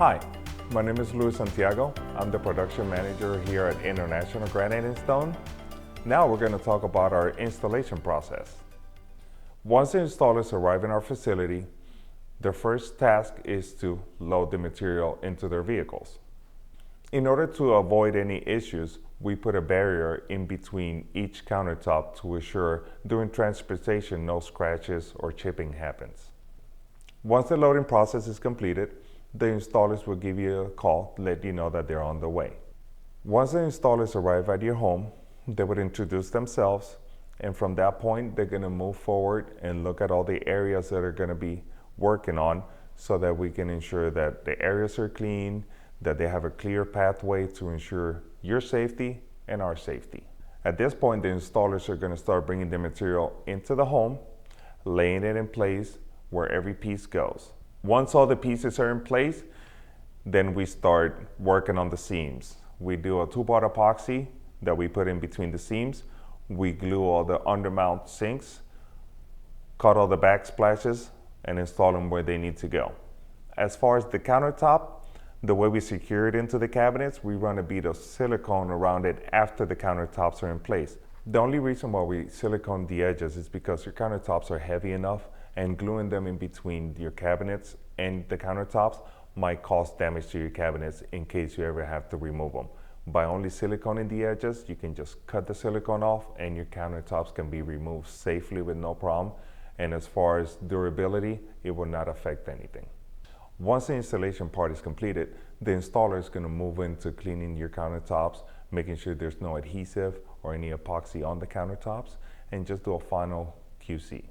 Hi, my name is Luis Santiago. I'm the production manager here at International Granite and Stone. Now we're going to talk about our installation process. Once the installers arrive in our facility, their first task is to load the material into their vehicles. In order to avoid any issues, we put a barrier in between each countertop to ensure during transportation no scratches or chipping happens. Once the loading process is completed, the installers will give you a call to let you know that they're on the way. Once the installers arrive at your home, they would introduce themselves, and from that point, they're going to move forward and look at all the areas that are going to be working on so that we can ensure that the areas are clean, that they have a clear pathway to ensure your safety and our safety. At this point, the installers are going to start bringing the material into the home, laying it in place where every piece goes. Once all the pieces are in place, then we start working on the seams. We do a 2-part epoxy that we put in between the seams. We glue all the undermount sinks, cut all the backsplashes, and install them where they need to go. As far as the countertop, the way we secure it into the cabinets, we run a bead of silicone around it after the countertops are in place. The only reason why we silicone the edges is because your countertops are heavy enough, and gluing them in between your cabinets and the countertops might cause damage to your cabinets in case you ever have to remove them. By only siliconing the edges, you can just cut the silicone off and your countertops can be removed safely with no problem. And as far as durability, it will not affect anything. Once the installation part is completed, the installer is going to move into cleaning your countertops, making sure there's no adhesive or any epoxy on the countertops, and just do a final QC.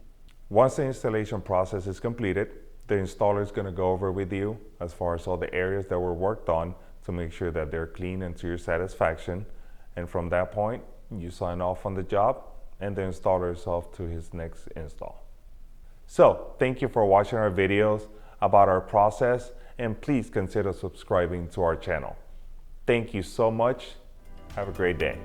Once the installation process is completed, the installer is going to go over with you as far as all the areas that were worked on to make sure that they're clean and to your satisfaction. And from that point, you sign off on the job and the installer is off to his next install. So, thank you for watching our videos about our process, and please consider subscribing to our channel. Thank you so much. Have a great day.